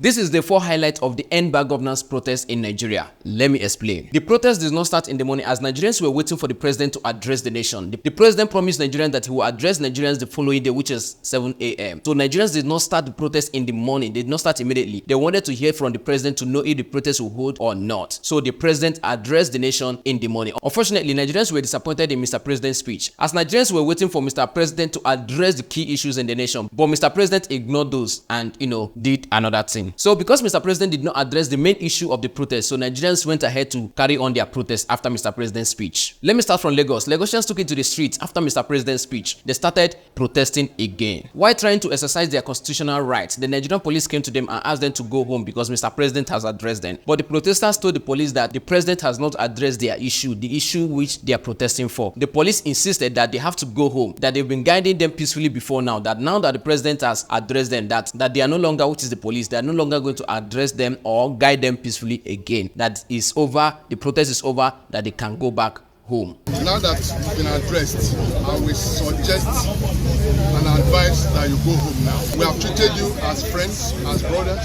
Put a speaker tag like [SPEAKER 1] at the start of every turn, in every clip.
[SPEAKER 1] This is the 4 highlights of the End Bad Governance protest in Nigeria. Let me explain. The protest did not start in the morning as Nigerians were waiting for the president to address the nation. The president promised Nigerians that he will address Nigerians the following day, which is 7 a.m. So Nigerians did not start the protest in the morning. They did not start immediately. They wanted to hear from the president to know if the protest will hold or not. So the president addressed the nation in the morning. Unfortunately, Nigerians were disappointed in Mr. President's speech as Nigerians were waiting for Mr. President to address the key issues in the nation. But Mr. President ignored those and, did another thing. So because Mr. President did not address the main issue of the protest, so Nigerians went ahead to carry on their protest after Mr. President's speech. Let me start from Lagos. Lagosians took it to the streets after Mr. President's speech. They started protesting again. While trying to exercise their constitutional rights, the Nigerian police came to them and asked them to go home because Mr. President has addressed them. But the protesters told the police that the president has not addressed their issue, the issue which they are protesting for. The police insisted that they have to go home, that they've been guiding them peacefully before now, that now that the president has addressed them, that they are no longer, which is the police, they are no longer going to address them or guide them peacefully again. That is over, the protest is over, that they can go back home.
[SPEAKER 2] Now that it's been addressed, I will suggest and advise that you go home now. We have treated you as friends, as brothers,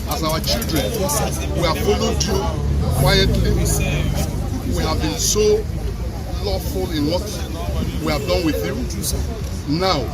[SPEAKER 2] as our children. We have followed you quietly. We have been so lawful in what we have done with you. Now,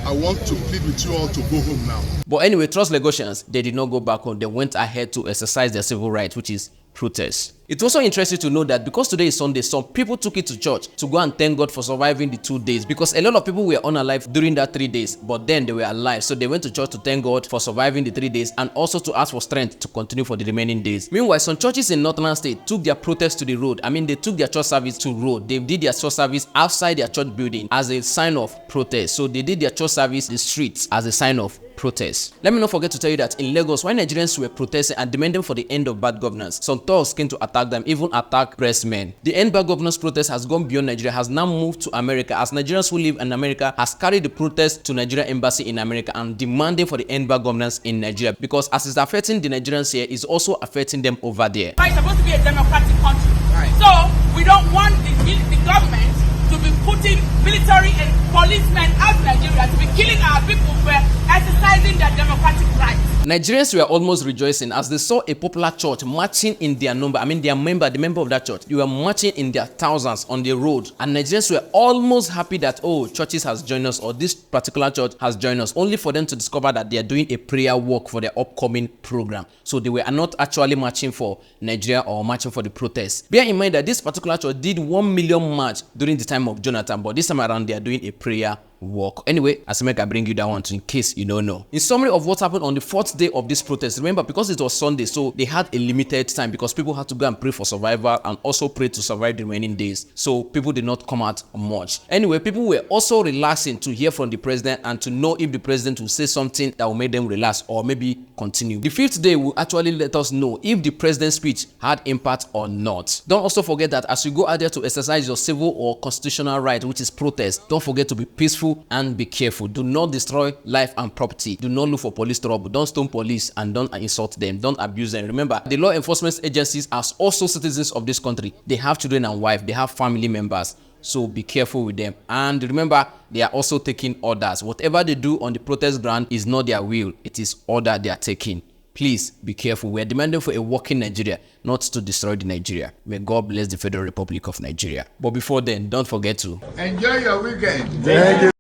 [SPEAKER 2] I want to plead with you all to go home now.
[SPEAKER 1] But anyway, trust Lagosians, they did not go back home. They went ahead to exercise their civil rights, which is protest. It's also interesting to know that because today is Sunday, some people took it to church to go and thank God for surviving the 2 days, because a lot of people were unalive during that 3 days, but then they were alive. So they went to church to thank God for surviving the 3 days and also to ask for strength to continue for the remaining days. Meanwhile, some churches in Northern State took their protest to the road. They took their church service to road. They did their church service outside their church building as a sign of protest. So they did their church service in the streets as a sign of protest. Let me not forget to tell you that in Lagos, when Nigerians were protesting and demanding for the end of bad governance, some thugs came to attack them, even attack press men. The end bad governance protest has gone beyond Nigeria, has now moved to America, as Nigerians who live in America has carried the protest to Nigeria embassy in America and demanding for the end bad governance in Nigeria, because as it's affecting the Nigerians here, it's also affecting them over there.
[SPEAKER 3] It's supposed to be a democratic country, right? So we don't want the government to be putting military and policemen out of Nigeria to be killing our people for exercising their democratic rights.
[SPEAKER 1] Nigerians were almost rejoicing as they saw a popular church marching in their number. The member of that church, they were marching in their thousands on the road. And Nigerians were almost happy that, oh, churches has joined us, or this particular church has joined us, only for them to discover that they are doing a prayer walk for their upcoming program. So they were not actually marching for Nigeria or marching for the protest. Bear in mind that this particular church did 1 million march during the time of Jonathan, but this time around they are doing a prayer walk. Anyway, as I bring you that one in case you don't know. In summary of what happened on the 4th day of this protest, remember, because it was Sunday, so they had a limited time because people had to go and pray for survival and also pray to survive the remaining days. So people did not come out much. Anyway, people were also relaxing to hear from the president and to know if the president will say something that will make them relax or maybe continue. The 5th day will actually let us know if the president's speech had impact or not. Don't also forget that as you go out there to exercise your civil or constitutional right, which is protest, don't forget to be peaceful and be careful. Do not destroy life and property. Do not look for police trouble. Don't stone police and don't insult them. Don't abuse them. Remember, the law enforcement agencies are also citizens of this country. They have children and wife. They have family members. So be careful with them. And remember, they are also taking orders. Whatever they do on the protest ground is not their will. It is order they are taking. Please be careful. We are demanding for a working Nigeria, not to destroy the Nigeria. May God bless the Federal Republic of Nigeria. But before then, don't forget to
[SPEAKER 2] enjoy your weekend.
[SPEAKER 4] Thank you.